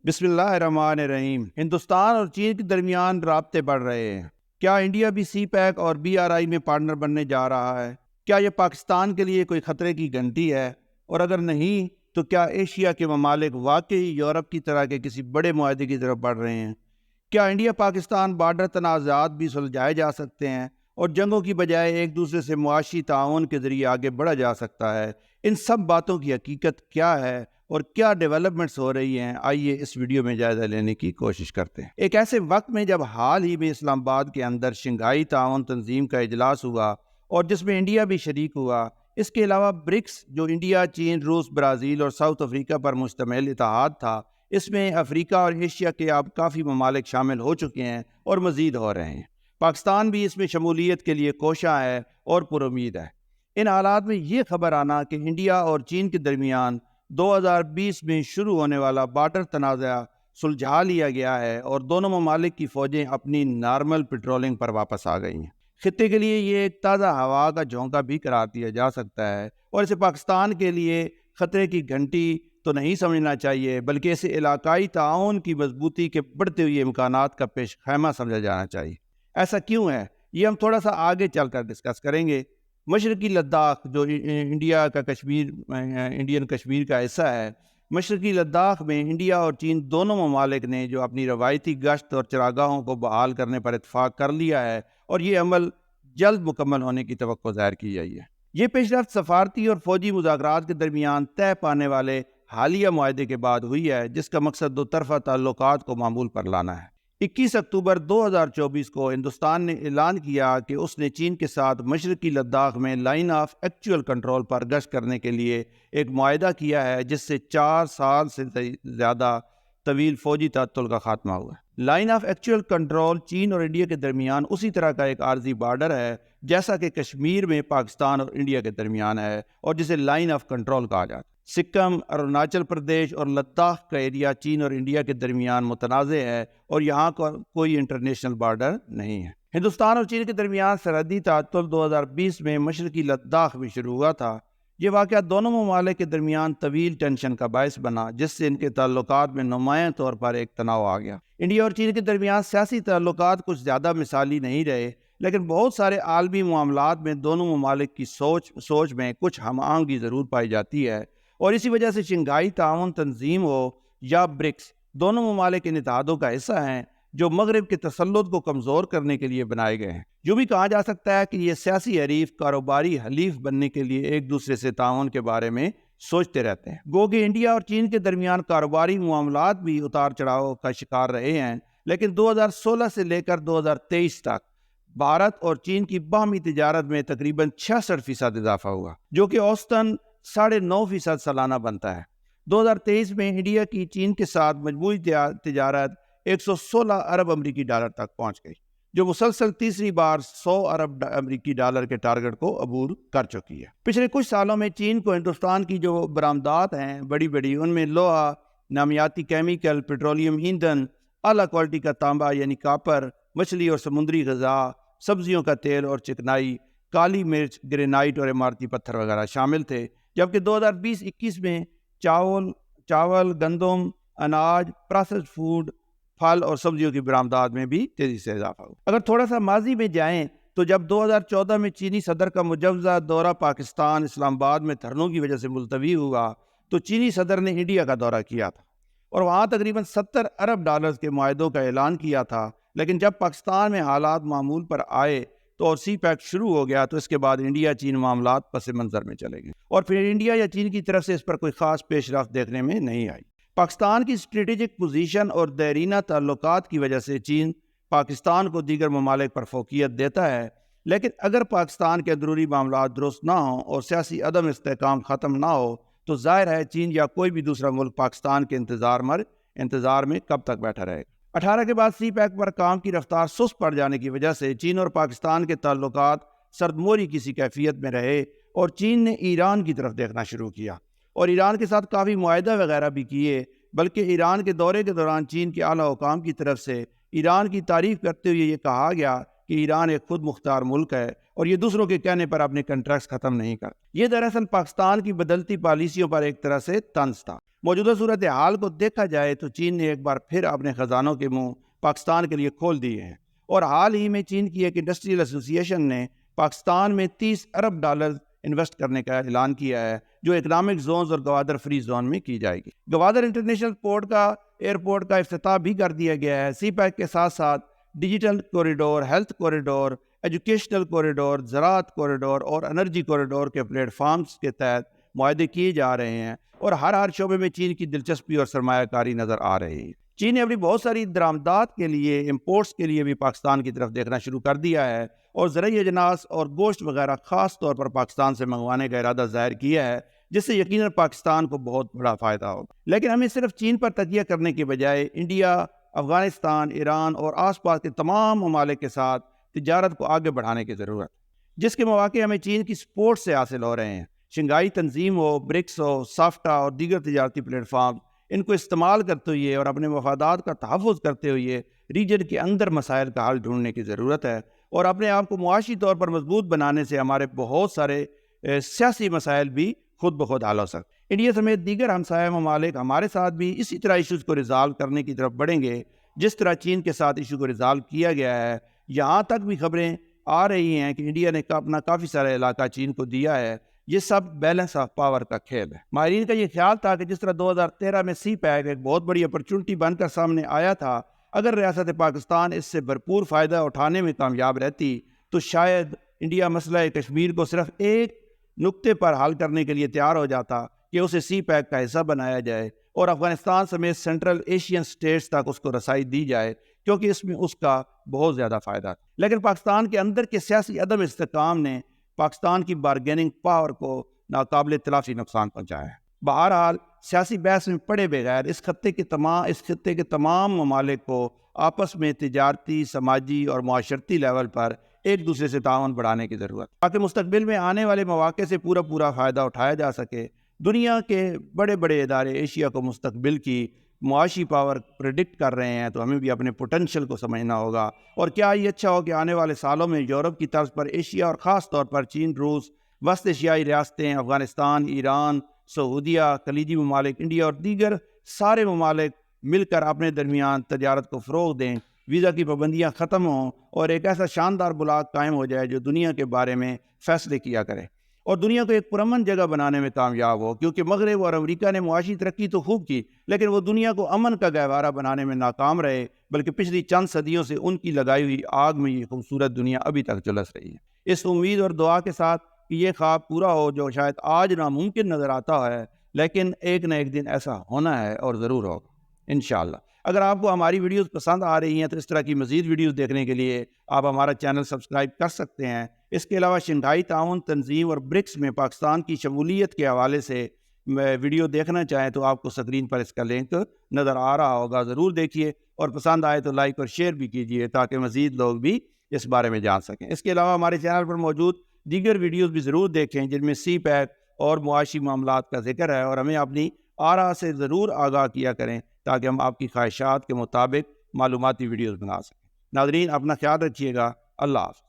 بسم اللہ الرحمن الرحیم۔ ہندوستان اور چین کے درمیان رابطے بڑھ رہے ہیں۔ کیا انڈیا بھی سی پیک اور BRI میں پارٹنر بننے جا رہا ہے؟ کیا یہ پاکستان کے لیے کوئی خطرے کی گھنٹی ہے؟ اور اگر نہیں تو کیا ایشیا کے ممالک واقعی یورپ کی طرح کے کسی بڑے معاہدے کی طرف بڑھ رہے ہیں؟ کیا انڈیا پاکستان بارڈر تنازعات بھی سلجھائے جا سکتے ہیں اور جنگوں کی بجائے ایک دوسرے سے معاشی تعاون کے ذریعے آگے بڑھا جا سکتا ہے؟ ان سب باتوں کی حقیقت کیا ہے اور کیا ڈیولپمنٹس ہو رہی ہیں؟ آئیے اس ویڈیو میں جائزہ لینے کی کوشش کرتے ہیں۔ ایک ایسے وقت میں جب حال ہی میں اسلام آباد کے اندر شنگھائی تعاون تنظیم کا اجلاس ہوا اور جس میں انڈیا بھی شریک ہوا، اس کے علاوہ برکس جو انڈیا، چین، روس، برازیل اور ساؤتھ افریقہ پر مشتمل اتحاد تھا، اس میں افریقہ اور ایشیا کے اب کافی ممالک شامل ہو چکے ہیں اور مزید ہو رہے ہیں۔ پاکستان بھی اس میں شمولیت کے لیے کوشاں ہے اور پر امید ہے۔ ان حالات میں یہ خبر آنا کہ انڈیا اور چین کے درمیان 2020 میں شروع ہونے والا بارڈر تنازع سلجھا لیا گیا ہے اور دونوں ممالک کی فوجیں اپنی نارمل پیٹرولنگ پر واپس آ گئی ہیں، خطے کے لیے یہ ایک تازہ ہوا کا جھونکا بھی قرار دیا جا سکتا ہے اور اسے پاکستان کے لیے خطرے کی گھنٹی تو نہیں سمجھنا چاہیے، بلکہ اسے علاقائی تعاون کی مضبوطی کے بڑھتے ہوئے امکانات کا پیش خیمہ سمجھا جانا چاہیے۔ ایسا کیوں ہے، یہ ہم تھوڑا سا آگے چل کر ڈسکس کریں گے۔ مشرقی لداخ جو انڈین کشمیر کا حصہ ہے، مشرقی لداخ میں انڈیا اور چین دونوں ممالک نے جو اپنی روایتی گشت اور چراگاہوں کو بحال کرنے پر اتفاق کر لیا ہے اور یہ عمل جلد مکمل ہونے کی توقع ظاہر کی گئی ہے۔ یہ پیش رفت سفارتی اور فوجی مذاکرات کے درمیان طے پانے والے حالیہ معاہدے کے بعد ہوئی ہے، جس کا مقصد دو طرفہ تعلقات کو معمول پر لانا ہے۔ 21 اکتوبر 2024 کو ہندوستان نے اعلان کیا کہ اس نے چین کے ساتھ مشرقی لداخ میں لائن آف ایکچوئل کنٹرول پر گشت کرنے کے لیے ایک معاہدہ کیا ہے، جس سے 4 سال سے زیادہ طویل فوجی تعطل کا خاتمہ ہوا ہے۔ لائن آف ایکچوئل کنٹرول چین اور انڈیا کے درمیان اسی طرح کا ایک عارضی بارڈر ہے جیسا کہ کشمیر میں پاکستان اور انڈیا کے درمیان ہے اور جسے لائن آف کنٹرول کہا جاتا ہے۔ سکم، اروناچل پردیش اور لداخ کا ایریا چین اور انڈیا کے درمیان متنازع ہے اور یہاں کوئی انٹرنیشنل بارڈر نہیں ہے۔ ہندوستان اور چین کے درمیان سرحدی تعطل 2020 میں مشرقی لداخ میں شروع ہوا تھا۔ یہ واقعہ دونوں ممالک کے درمیان طویل ٹینشن کا باعث بنا، جس سے ان کے تعلقات میں نمایاں طور پر ایک تناؤ آ گیا۔ انڈیا اور چین کے درمیان سیاسی تعلقات کچھ زیادہ مثالی نہیں رہے، لیکن بہت سارے عالمی معاملات میں دونوں ممالک کی سوچ میں کچھ ہم آہنگی ضرور پائی جاتی ہے، اور اسی وجہ سے شنگھائی تعاون تنظیم ہو یا برکس، دونوں ممالک ان اتحادوں کا حصہ ہیں جو مغرب کے تسلط کو کمزور کرنے کے لیے بنائے گئے ہیں۔ یوں بھی کہا جا سکتا ہے کہ یہ سیاسی حریف کاروباری حلیف بننے کے لیے ایک دوسرے سے تعاون کے بارے میں سوچتے رہتے ہیں۔ گو کہ انڈیا اور چین کے درمیان کاروباری معاملات بھی اتار چڑھاؤ کا شکار رہے ہیں، لیکن 2016 سے لے کر 2023 تک بھارت اور چین کی باہمی تجارت میں تقریباً 66% اضافہ ہوا، جو کہ اوسطاً 9.5% سالانہ بنتا ہے۔ 2023 میں انڈیا کی چین کے ساتھ مجموعی تجارت 116 ارب امریکی ڈالر تک پہنچ گئی، جو مسلسل تیسری بار 100 ارب امریکی ڈالر کے ٹارگٹ کو عبور کر چکی ہے۔ پچھلے کچھ سالوں میں چین کو ہندوستان کی جو برآمدات ہیں بڑی ان میں لوہا، نامیاتی کیمیکل، پیٹرولیم ایندھن، اعلیٰ کوالٹی کا تانبا یعنی کاپر، مچھلی اور سمندری غذا، سبزیوں کا تیل اور چکنائی، کالی مرچ، گرینائٹ اور عمارتی پتھر وغیرہ شامل تھے، جبکہ 2020-21 میں چاول، گندم، اناج، پروسیسڈ فوڈ، پھل اور سبزیوں کی برآمدات میں بھی تیزی سے اضافہ ہوا۔ اگر تھوڑا سا ماضی میں جائیں تو جب 2014 میں چینی صدر کا مجوزہ دورہ پاکستان اسلام آباد میں دھرنوں کی وجہ سے ملتوی ہوا تو چینی صدر نے انڈیا کا دورہ کیا تھا اور وہاں تقریباً 70 ارب ڈالرز کے معاہدوں کا اعلان کیا تھا، لیکن جب پاکستان میں حالات معمول پر آئے تو اور سی پیک شروع ہو گیا تو اس کے بعد انڈیا چین معاملات پس منظر میں چلے گئے اور پھر انڈیا یا چین کی طرف سے اس پر کوئی خاص پیش رفت دیکھنے میں نہیں آئی۔ پاکستان کی اسٹریٹجک پوزیشن اور دیرینہ تعلقات کی وجہ سے چین پاکستان کو دیگر ممالک پر فوقیت دیتا ہے، لیکن اگر پاکستان کے اندرونی معاملات درست نہ ہوں اور سیاسی عدم استحکام ختم نہ ہو تو ظاہر ہے چین یا کوئی بھی دوسرا ملک پاکستان کے انتظار میں کب تک بیٹھا رہے گا۔ 18 کے بعد سی پیک پر کام کی رفتار سست پڑ جانے کی وجہ سے چین اور پاکستان کے تعلقات سردموری کسی کیفیت میں رہے اور چین نے ایران کی طرف دیکھنا شروع کیا اور ایران کے ساتھ کافی معاہدہ وغیرہ بھی کیے، بلکہ ایران کے دورے کے دوران چین کے اعلیٰ حکام کی طرف سے ایران کی تعریف کرتے ہوئے یہ کہا گیا کہ ایران ایک خود مختار ملک ہے اور یہ دوسروں کے کہنے پر اپنے کنٹریکٹس ختم نہیں کرتا۔ یہ دراصل پاکستان کی بدلتی پالیسیوں پر ایک طرح سے طنز تھا۔ موجودہ صورتحال کو دیکھا جائے تو چین نے ایک بار پھر اپنے خزانوں کے منہ پاکستان کے لیے کھول دیے ہیں، اور حال ہی میں چین کی ایک انڈسٹریل ایسوسی ایشن نے پاکستان میں $30 ارب انویسٹ کرنے کا اعلان کیا ہے، جو اکنامک زونز اور گوادر فری زون میں کی جائے گی۔ گوادر انٹرنیشنل ایئرپورٹ کا افتتاح بھی کر دیا گیا ہے۔ سی پیک کے ساتھ ساتھ digital corridor, health corridor, educational corridor, زراعت کوریڈور اور انرجی کوریڈور کے پلیٹ فارمز کے تحت معاہدے کیے جا رہے ہیں، اور ہر شعبے میں چین کی دلچسپی اور سرمایہ کاری نظر آ رہی ہے۔ چین نے اپنی بہت ساری درآمدات کے لیے، امپورٹس کے لیے بھی پاکستان کی طرف دیکھنا شروع کر دیا ہے، اور زرعی اجناس اور گوشت وغیرہ خاص طور پر پاکستان سے منگوانے کا ارادہ ظاہر کیا ہے، جس سے یقیناً پاکستان کو بہت بڑا فائدہ ہوگا۔ لیکن ہمیں صرف چین پر تکیہ کرنے کے بجائے انڈیا، افغانستان، ایران اور آس پاس کے تمام ممالک کے ساتھ تجارت کو آگے بڑھانے کی ضرورت ہے، جس کے مواقع ہمیں چین کی سپورٹ سے حاصل ہو رہے ہیں۔ شنگھائی تنظیم ہو، برکس ہو، سافٹا اور دیگر تجارتی پلیٹ فارم، ان کو استعمال کرتے ہوئے اور اپنے مفادات کا تحفظ کرتے ہوئے ریجن کے اندر مسائل کا حل ڈھونڈنے کی ضرورت ہے، اور اپنے آپ کو معاشی طور پر مضبوط بنانے سے ہمارے بہت سارے سیاسی مسائل بھی خود بخود حل ہو سکتے ہیں۔ انڈیا سمیت دیگر ہمسایہ ممالک ہمارے ساتھ بھی اسی طرح ایشوز کو ریزالو کرنے کی طرف بڑھیں گے، جس طرح چین کے ساتھ ایشو کو ریزالو کیا گیا ہے۔ یہاں تک بھی خبریں آ رہی ہیں کہ انڈیا نے اپنا کافی سارا علاقہ چین کو دیا ہے۔ یہ سب بیلنس آف پاور کا کھیل ہے۔ ماہرین کا یہ خیال تھا کہ جس طرح 2013 میں سی پیک ایک بہت بڑی اپرچونٹی بن کر سامنے آیا تھا، اگر ریاست پاکستان اس سے بھرپور فائدہ اٹھانے میں کامیاب رہتی تو شاید انڈیا مسئلہ کشمیر کو صرف ایک نقطے پر حل کرنے کے لیے تیار ہو جاتا کہ اسے سی پیک کا حصہ بنایا جائے اور افغانستان سمیت سینٹرل ایشین سٹیٹس تک اس کو رسائی دی جائے، کیونکہ اس میں اس کا بہت زیادہ فائدہ تھا۔ لیکن پاکستان کے اندر کے سیاسی عدم استحکام نے پاکستان کی بارگیننگ پاور کو ناقابل تلافی نقصان پہنچایا ہے۔ بہرحال سیاسی بحث میں پڑے بغیر اس خطے کے تمام ممالک کو آپس میں تجارتی، سماجی اور معاشرتی لیول پر ایک دوسرے سے تعاون بڑھانے کی ضرورت ہے، تاکہ مستقبل میں آنے والے مواقع سے پورا فائدہ اٹھایا جا سکے۔ دنیا کے بڑے ادارے ایشیا کو مستقبل کی معاشی پاور پریڈکٹ کر رہے ہیں، تو ہمیں بھی اپنے پوٹینشیل کو سمجھنا ہوگا، اور کیا یہ اچھا ہو کہ آنے والے سالوں میں یورپ کی طرز پر ایشیا اور خاص طور پر چین، روس، وسط ایشیائی ریاستیں، افغانستان، ایران، سعودیہ، خلیجی ممالک، انڈیا اور دیگر سارے ممالک مل کر اپنے درمیان تجارت کو فروغ دیں، ویزا کی پابندیاں ختم ہوں، اور ایک ایسا شاندار بلاک قائم ہو جائے جو دنیا کے بارے میں فیصلے کیا کرے اور دنیا کو ایک پرامن جگہ بنانے میں کامیاب ہو، کیونکہ مغرب اور امریکہ نے معاشی ترقی تو خوب کی، لیکن وہ دنیا کو امن کا گہوارہ بنانے میں ناکام رہے، بلکہ پچھلی چند صدیوں سے ان کی لگائی ہوئی آگ میں یہ خوبصورت دنیا ابھی تک جھلس رہی ہے۔ اس امید اور دعا کے ساتھ کہ یہ خواب پورا ہو جو شاید آج ناممکن نظر آتا ہے، لیکن ایک نہ ایک دن ایسا ہونا ہے اور ضرور ہوگا انشاءاللہ۔ اگر آپ کو ہماری ویڈیوز پسند آ رہی ہیں تو اس طرح کی مزید ویڈیوز دیکھنے کے لیے آپ ہمارا چینل سبسکرائب کر سکتے ہیں۔ اس کے علاوہ شنگھائی تعاون تنظیم اور برکس میں پاکستان کی شمولیت کے حوالے سے ویڈیو دیکھنا چاہیں تو آپ کو اسکرین پر اس کا لنک نظر آ رہا ہوگا، ضرور دیکھیے، اور پسند آئے تو لائک اور شیئر بھی کیجیے تاکہ مزید لوگ بھی اس بارے میں جان سکیں۔ اس کے علاوہ ہمارے چینل پر موجود دیگر ویڈیوز بھی ضرور دیکھیں جن میں سی پیک اور معاشی معاملات کا ذکر ہے، اور ہمیں اپنی آراء سے ضرور آگاہ کیا کریں تاکہ ہم آپ کی خواہشات کے مطابق معلوماتی ویڈیوز بنا سکیں۔ ناظرین، اپنا خیال رکھیے گا۔ اللہ حافظ۔